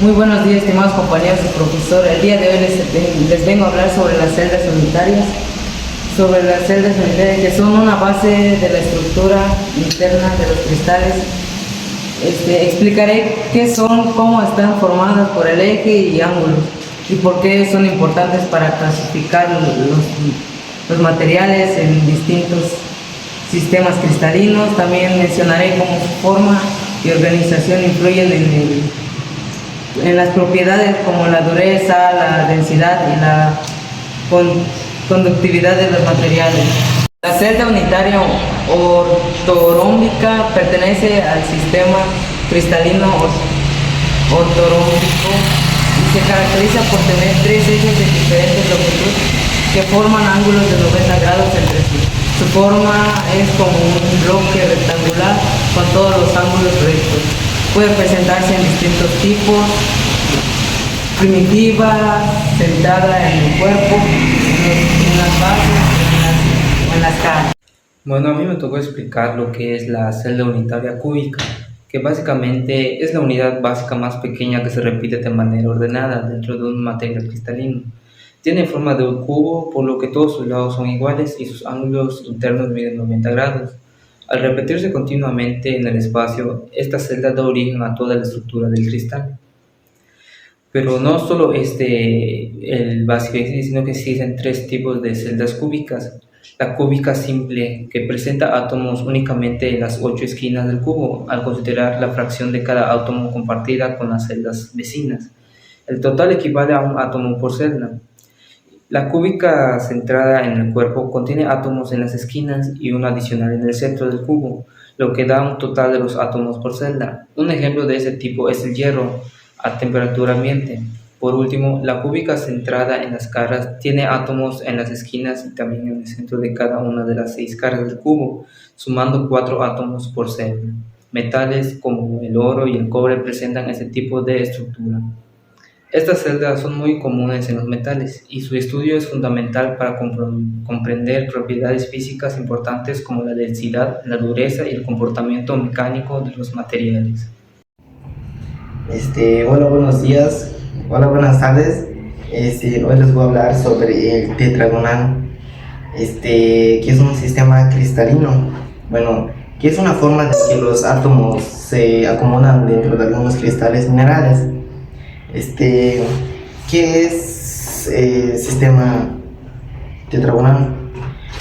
Muy buenos días, estimados compañeros y profesor. El día de hoy les vengo a hablar sobre las celdas unitarias. Sobre las celdas unitarias, que son una base de la estructura interna de los cristales. Explicaré qué son, cómo están formadas por el eje y ángulos, y por qué son importantes para clasificar los materiales en distintos sistemas cristalinos. También mencionaré cómo su forma y organización influyen en las propiedades como la dureza, la densidad y la conductividad de los materiales. La celda unitaria ortorómbica pertenece al sistema cristalino ortorómbico y se caracteriza por tener tres ejes de diferentes longitudes que forman ángulos de 90 grados entre sí. Su forma es como un bloque rectangular con todos los ángulos rectos. Puede presentarse en distintos tipos: primitiva, centrada en el cuerpo, en las bases o en las caras. Bueno, a mí me tocó explicar lo que es la celda unitaria cúbica, que básicamente es la unidad básica más pequeña que se repite de manera ordenada dentro de un material cristalino. Tiene forma de un cubo, por lo que todos sus lados son iguales y sus ángulos internos miden 90 grados. Al repetirse continuamente en el espacio, esta celda da origen a toda la estructura del cristal. Pero no solo el básico, sino que existen tres tipos de celdas cúbicas. La cúbica simple, que presenta átomos únicamente en las 8 esquinas del cubo, al considerar la fracción de cada átomo compartida con las celdas vecinas. El total equivale a un átomo por celda. La cúbica centrada en el cuerpo contiene átomos en las esquinas y uno adicional en el centro del cubo, lo que da un total de los átomos por celda. Un ejemplo de ese tipo es el hierro a temperatura ambiente. Por último, la cúbica centrada en las caras tiene átomos en las esquinas y también en el centro de cada una de las 6 caras del cubo, sumando 4 átomos por celda. Metales como el oro y el cobre presentan ese tipo de estructura. Estas celdas son muy comunes en los metales y su estudio es fundamental para comprender propiedades físicas importantes como la densidad, la dureza y el comportamiento mecánico de los materiales. Hola, buenos días, hola, buenas tardes. Hoy les voy a hablar sobre el tetragonal, que es un sistema cristalino. Bueno, que es una forma de que los átomos se acomodan dentro de algunos cristales minerales. ¿Qué es sistema tetragonal?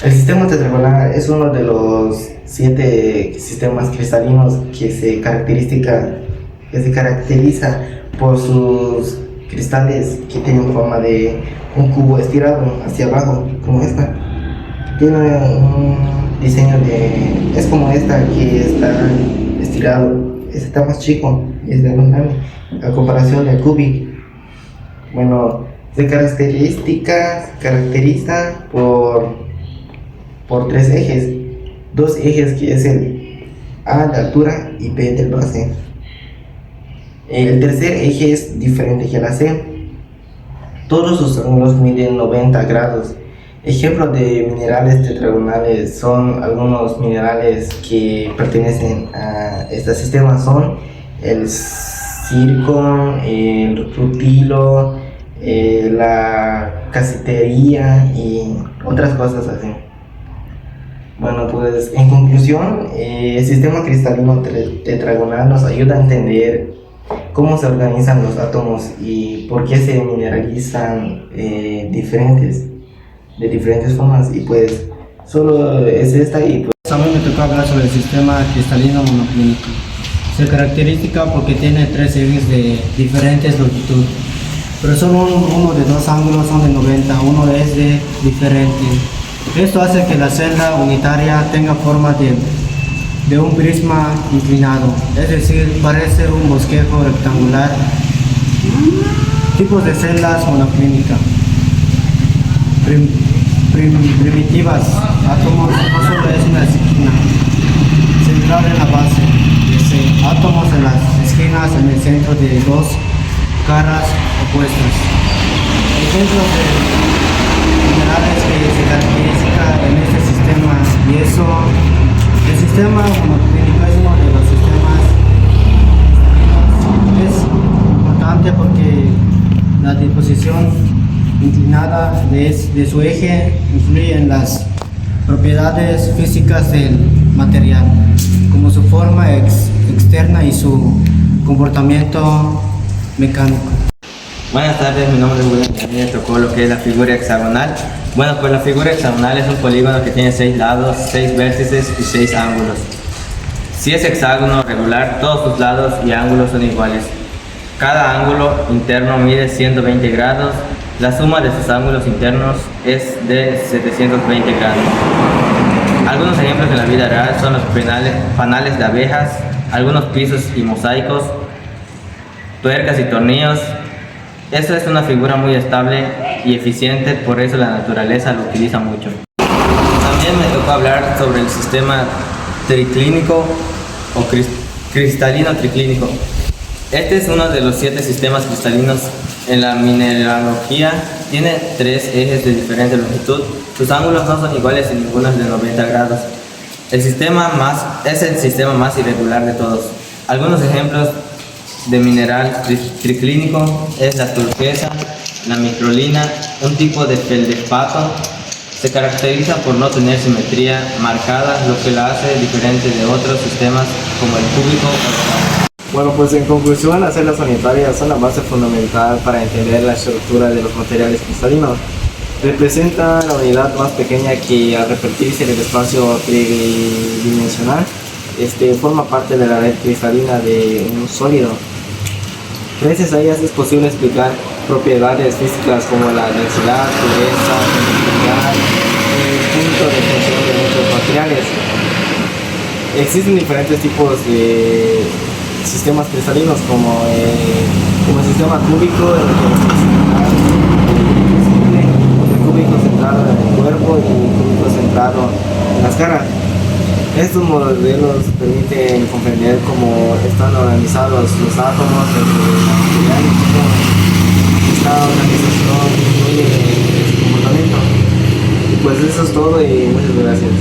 El sistema tetragonal es uno de los 7 sistemas cristalinos que se caracteriza por sus cristales que tienen forma de un cubo estirado hacia abajo, como esta. Tiene un diseño es como esta, que está estirado. Este está más chico y es de más grande a comparación del cubic. Bueno, se caracteriza por 3 ejes, 2 ejes que es el A de altura y B del base. El tercer eje es diferente que la C. Todos sus ángulos miden 90 grados. Ejemplos de minerales tetragonales son algunos minerales que pertenecen a este sistema: son el zircon, el rutilo, la casitería y otras cosas así. Bueno, pues en conclusión, el sistema cristalino tetragonal nos ayuda a entender cómo se organizan los átomos y por qué se mineralizan de diferentes formas, y pues solo es esta. Y pues a mí me tocó hablar sobre el sistema cristalino monoclínico. Se caracteriza porque tiene 3 ejes de diferentes longitudes, pero solo uno de 2 ángulos son de 90, uno es de diferente. Esto hace que la celda unitaria tenga forma de un prisma inclinado, es decir, parece un bosquejo rectangular. Tipos de celdas monoclínicas: primitivas, átomos no solo es una esquina central en la base, átomos en las esquinas en el centro de 2 caras opuestas. Ejemplos de minerales que se caracterizan en este sistema, y eso, el sistema monoclínico es uno de los sistemas cristalinos. Es importante importante porque la disposición inclinada de su eje influye en las propiedades físicas del material, como su forma externa y su comportamiento mecánico. Buenas tardes, mi nombre es William y a mí me tocó lo que es la figura hexagonal. Bueno, pues la figura hexagonal es un polígono que tiene 6 lados, 6 vértices y 6 ángulos. Si es hexágono regular, todos sus lados y ángulos son iguales. Cada ángulo interno mide 120 grados. La suma de sus ángulos internos es de 720 grados. Algunos ejemplos en la vida real son los panales de abejas, algunos pisos y mosaicos, tuercas y tornillos. Eso es una figura muy estable y eficiente, por eso la naturaleza lo utiliza mucho. También me tocó hablar sobre el sistema triclínico o cristalino triclínico. Este es uno de los 7 sistemas cristalinos en la mineralogía. Tiene 3 ejes de diferente longitud. Sus ángulos no son iguales y ninguno es de 90 grados. Es el sistema más irregular de todos. Algunos ejemplos de mineral triclínico es la turquesa, la microlina, un tipo de feldespato. Se caracteriza por no tener simetría marcada, lo que la hace diferente de otros sistemas como el cúbico o el. Bueno, pues en conclusión, las celdas unitarias son la base fundamental para entender la estructura de los materiales cristalinos. Representa la unidad más pequeña que, al repetirse en el espacio tridimensional, forma parte de la red cristalina de un sólido. Gracias a ellas es posible explicar propiedades físicas como la densidad, dureza, conductividad y el punto de tensión de muchos materiales. Existen diferentes tipos de sistemas cristalinos como el sistema cúbico, el cúbico centrado en el cuerpo y el cúbico centrado en las caras. Estos modelos permiten comprender cómo están organizados los átomos dentro de la material y cómo esta organización influye en su comportamiento. Y pues eso es todo y muchas gracias.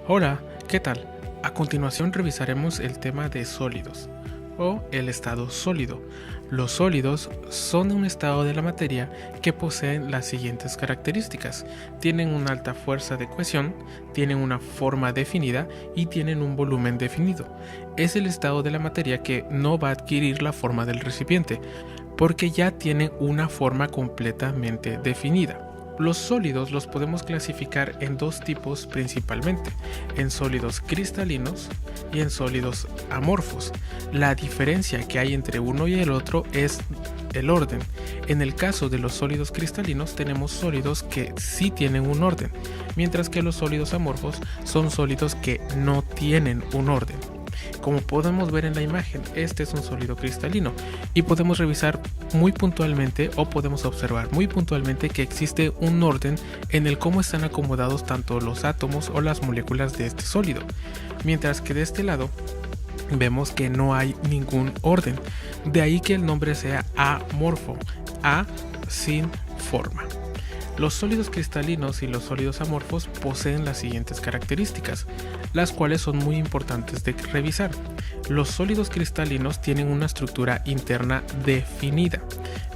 Hola, ¿qué tal? A continuación revisaremos el tema de sólidos o el estado sólido. Los sólidos son un estado de la materia que poseen las siguientes características. Tienen una alta fuerza de cohesión, tienen una forma definida y tienen un volumen definido. Es el estado de la materia que no va a adquirir la forma del recipiente, porque ya tienen una forma completamente definida. Los sólidos los podemos clasificar en 2 tipos principalmente, en sólidos cristalinos y en sólidos amorfos. La diferencia que hay entre uno y el otro es el orden. En el caso de los sólidos cristalinos tenemos sólidos que sí tienen un orden, mientras que los sólidos amorfos son sólidos que no tienen un orden. Como podemos ver en la imagen, este es un sólido cristalino y podemos revisar muy puntualmente o podemos observar muy puntualmente que existe un orden en el cómo están acomodados tanto los átomos o las moléculas de este sólido, mientras que de este lado vemos que no hay ningún orden, de ahí que el nombre sea amorfo, A sin forma. Los sólidos cristalinos y los sólidos amorfos poseen las siguientes características, las cuales son muy importantes de revisar. Los sólidos cristalinos tienen una estructura interna definida,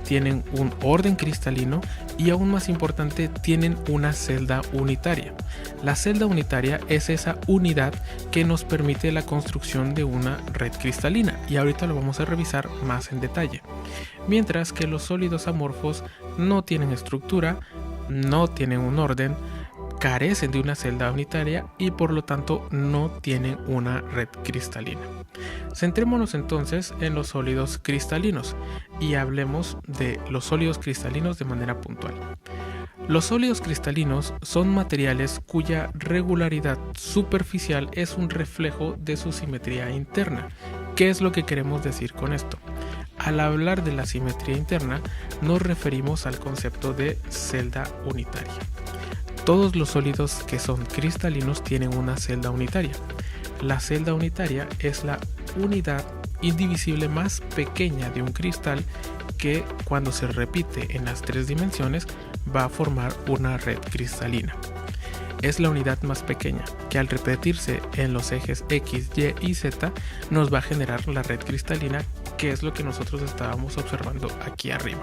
tienen un orden cristalino y, aún más importante, tienen una celda unitaria. La celda unitaria es esa unidad que nos permite la construcción de una red cristalina y ahorita lo vamos a revisar más en detalle. Mientras que los sólidos amorfos no tienen estructura, no tienen un orden, carecen de una celda unitaria y por lo tanto no tienen una red cristalina. Centrémonos entonces en los sólidos cristalinos y hablemos de los sólidos cristalinos de manera puntual. Los sólidos cristalinos son materiales cuya regularidad superficial es un reflejo de su simetría interna. ¿Qué es lo que queremos decir con esto? Al hablar de la simetría interna, nos referimos al concepto de celda unitaria. Todos los sólidos que son cristalinos tienen una celda unitaria. La celda unitaria es la unidad indivisible más pequeña de un cristal que, cuando se repite en las 3 dimensiones, va a formar una red cristalina. es la unidad más pequeña, que al repetirse en los ejes X, Y y Z nos va a generar la red cristalina, que es lo que nosotros estábamos observando aquí arriba.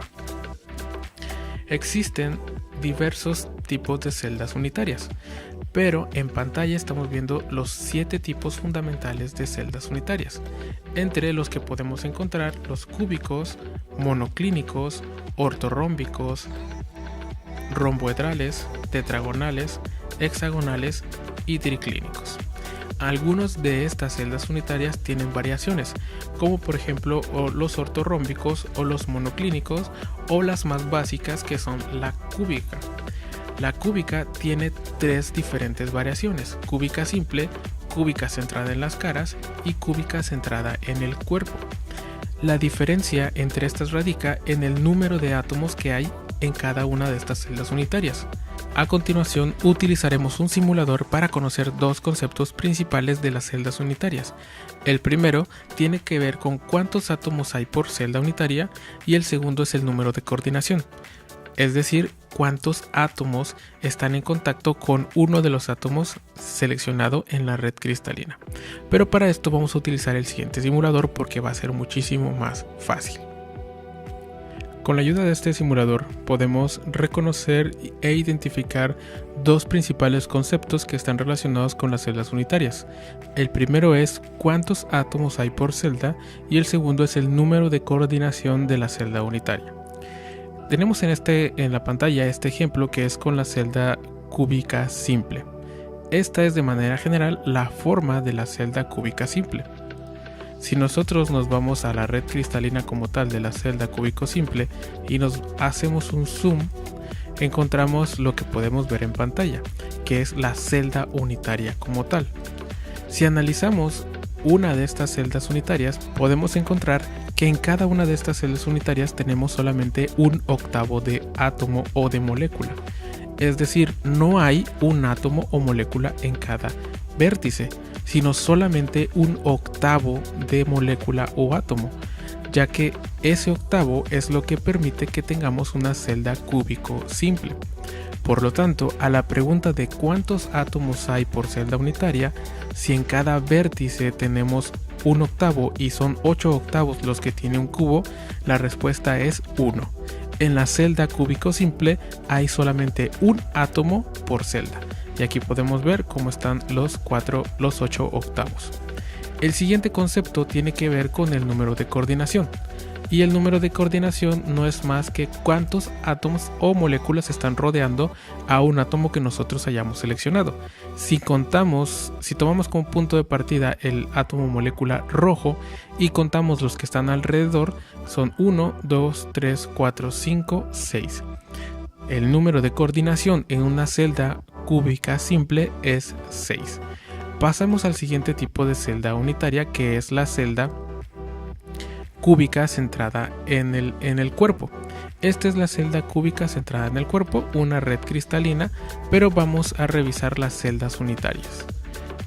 Existen diversos tipos de celdas unitarias, pero en pantalla estamos viendo los 7 tipos fundamentales de celdas unitarias, entre los que podemos encontrar los cúbicos, monoclínicos, ortorrómbicos, romboedrales, tetragonales, hexagonales y triclínicos. Algunos de estas celdas unitarias tienen variaciones, como por ejemplo los ortorrómbicos o los monoclínicos, o las más básicas, que son la cúbica. La cúbica tiene 3 diferentes variaciones: cúbica simple, cúbica centrada en las caras y cúbica centrada en el cuerpo. La diferencia entre estas radica en el número de átomos que hay en cada una de estas celdas unitarias. A continuación utilizaremos un simulador para conocer 2 conceptos principales de las celdas unitarias. El primero tiene que ver con cuántos átomos hay por celda unitaria y el segundo es el número de coordinación, es decir, cuántos átomos están en contacto con uno de los átomos seleccionado en la red cristalina. Pero para esto vamos a utilizar el siguiente simulador porque va a ser muchísimo más fácil. Con la ayuda de este simulador podemos reconocer e identificar 2 principales conceptos que están relacionados con las celdas unitarias. El primero es cuántos átomos hay por celda y el segundo es el número de coordinación de la celda unitaria. Tenemos en la pantalla este ejemplo que es con la celda cúbica simple. Esta es de manera general la forma de la celda cúbica simple. Si nosotros nos vamos a la red cristalina como tal de la celda cúbico simple y nos hacemos un zoom, encontramos lo que podemos ver en pantalla, que es la celda unitaria como tal. Si analizamos una de estas celdas unitarias, podemos encontrar que en cada una de estas celdas unitarias tenemos solamente un octavo de átomo o de molécula. Es decir, no hay un átomo o molécula en cada vértice, sino solamente un octavo de molécula o átomo, ya que ese octavo es lo que permite que tengamos una celda cúbico simple. Por lo tanto, a la pregunta de cuántos átomos hay por celda unitaria, si en cada vértice tenemos un octavo y son 8 octavos los que tiene un cubo, la respuesta es 1. En la celda cúbico simple hay solamente un átomo por celda. Y aquí podemos ver cómo están los 8 octavos. El siguiente concepto tiene que ver con el número de coordinación. Y el número de coordinación no es más que cuántos átomos o moléculas están rodeando a un átomo que nosotros hayamos seleccionado. Si tomamos como punto de partida el átomo molécula rojo y contamos los que están alrededor, son 1, 2, 3, 4, 5, 6. El número de coordinación en una celda cúbica simple es 6. Pasamos al siguiente tipo de celda unitaria, que es la celda cúbica centrada en el cuerpo. Esta es la celda cúbica centrada en el cuerpo, una red cristalina, pero vamos a revisar las celdas unitarias.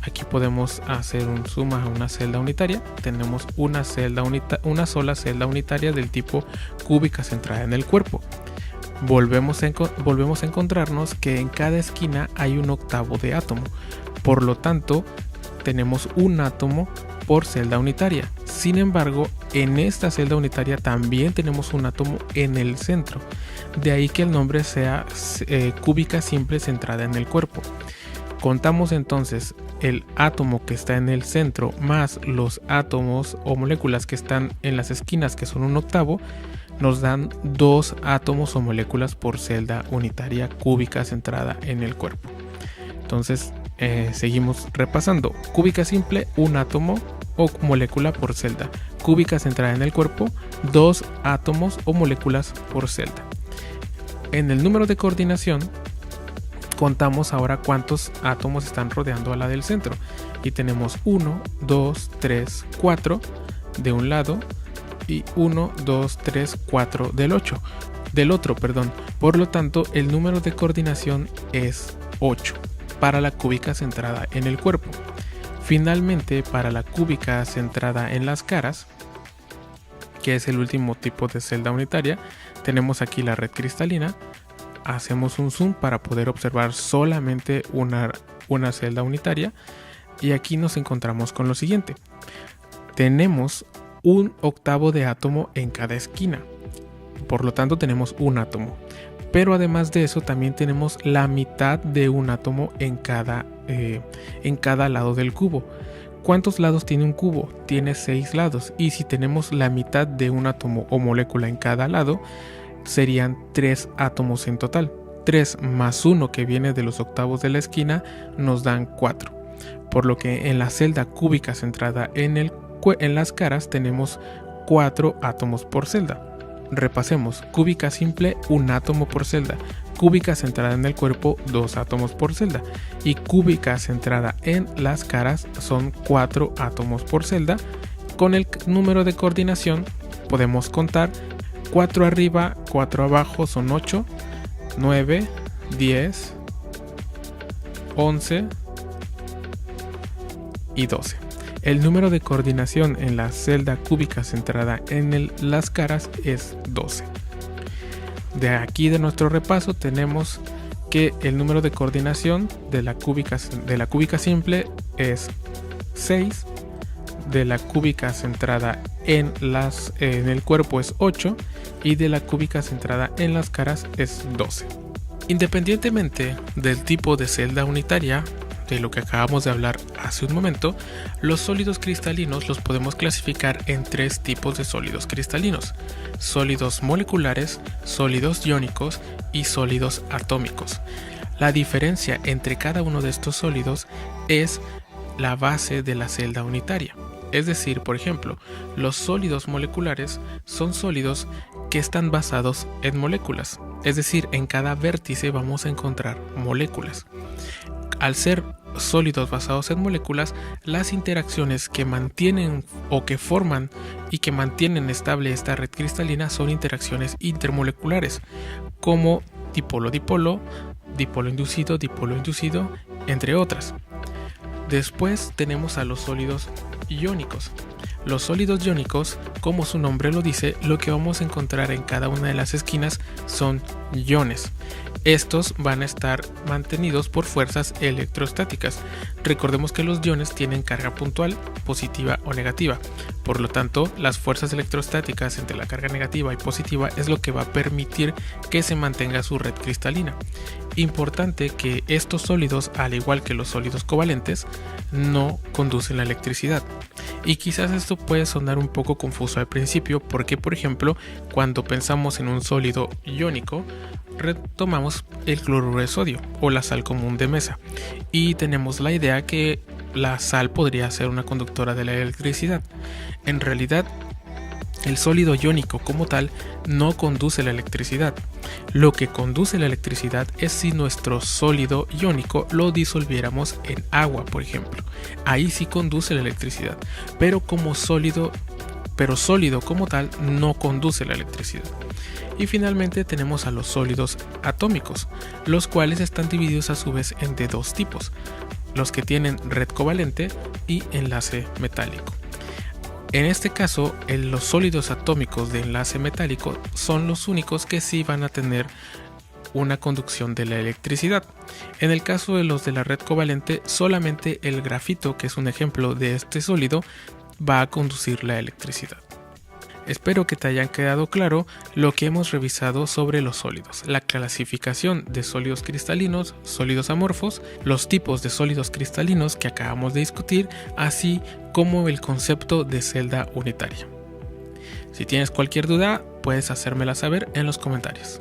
Aquí podemos hacer un zoom a una celda unitaria. Tenemos una sola celda unitaria del tipo cúbica centrada en el cuerpo. Volvemos a encontrarnos que en cada esquina hay un octavo de átomo. Por lo tanto, tenemos un átomo por celda unitaria. Sin embargo, en esta celda unitaria también tenemos un átomo en el centro. De ahí que el nombre sea cúbica simple centrada en el cuerpo. Contamos entonces el átomo que está en el centro más los átomos o moléculas que están en las esquinas, que son un octavo, nos dan 2 átomos o moléculas por celda unitaria cúbica centrada en el cuerpo. Entonces seguimos repasando. Cúbica simple, un átomo o molécula por celda. Cúbica centrada en el cuerpo, 2 átomos o moléculas por celda. En el número de coordinación contamos ahora cuántos átomos están rodeando a la del centro. Y tenemos 1, 2, 3, 4 de un lado y 1, 2, 3, 4 del otro. Por lo tanto, el número de coordinación es 8 para la cúbica centrada en el cuerpo. Finalmente, para la cúbica centrada en las caras, que es el último tipo de celda unitaria, tenemos aquí la red cristalina. hacemos un zoom para poder observar solamente una celda unitaria. Y aquí nos encontramos con lo siguiente. Tenemos un octavo de átomo en cada esquina. Por lo tanto tenemos un átomo. Pero además de eso también tenemos la mitad de un átomo en cada lado del cubo. ¿Cuántos lados tiene un cubo? Tiene 6 lados. Y si tenemos la mitad de un átomo o molécula en cada lado, serían 3 átomos en total. 3 más 1 que viene de los octavos de la esquina nos dan 4. Por lo que en la celda cúbica centrada en las caras tenemos 4 átomos por celda. Repasemos: cúbica simple, 1 átomo por celda; cúbica centrada en el cuerpo, 2 átomos por celda; y cúbica centrada en las caras son 4 átomos por celda. Con el número de coordinación podemos contar: 4 arriba, 4 abajo son 8, 9, 10, 11 y 12. El número de coordinación en la celda cúbica centrada en las caras es 12. De aquí de nuestro repaso tenemos que el número de coordinación de la cúbica simple es 6, de la cúbica centrada en el cuerpo es 8 y de la cúbica centrada en las caras es 12. Independientemente del tipo de celda unitaria, de lo que acabamos de hablar hace un momento, los sólidos cristalinos los podemos clasificar en 3 tipos de sólidos cristalinos: sólidos moleculares, sólidos iónicos y sólidos atómicos. La diferencia entre cada uno de estos sólidos es la base de la celda unitaria. Es decir, por ejemplo, los sólidos moleculares son sólidos que están basados en moléculas, es decir, en cada vértice vamos a encontrar moléculas. Al ser sólidos basados en moléculas, las interacciones que mantienen o que forman y que mantienen estable esta red cristalina son interacciones intermoleculares, como dipolo-dipolo, dipolo-inducido, entre otras. Después tenemos a los sólidos iónicos. Los sólidos iónicos, como su nombre lo dice, lo que vamos a encontrar en cada una de las esquinas son iones. Estos van a estar mantenidos por fuerzas electrostáticas. Recordemos que los iones tienen carga puntual, positiva o negativa. Por lo tanto, las fuerzas electrostáticas entre la carga negativa y positiva es lo que va a permitir que se mantenga su red cristalina. Importante que estos sólidos, al igual que los sólidos covalentes, no conducen la electricidad. Y quizás esto puede sonar un poco confuso al principio porque, por ejemplo, cuando pensamos en un sólido iónico, retomamos el cloruro de sodio o la sal común de mesa y tenemos la idea que la sal podría ser una conductora de la electricidad. En realidad, el sólido iónico como tal no conduce la electricidad. Lo que conduce la electricidad es si nuestro sólido iónico lo disolviéramos en agua, por ejemplo. Ahí sí conduce la electricidad, pero sólido como tal no conduce la electricidad. Y finalmente tenemos a los sólidos atómicos, los cuales están divididos a su vez en de 2 tipos: los que tienen red covalente y enlace metálico. En este caso, los sólidos atómicos de enlace metálico son los únicos que sí van a tener una conducción de la electricidad. En el caso de los de la red covalente, solamente el grafito, que es un ejemplo de este sólido, va a conducir la electricidad. Espero que te hayan quedado claro lo que hemos revisado sobre los sólidos, la clasificación de sólidos cristalinos, sólidos amorfos, los tipos de sólidos cristalinos que acabamos de discutir, así como el concepto de celda unitaria. Si tienes cualquier duda, puedes hacérmela saber en los comentarios.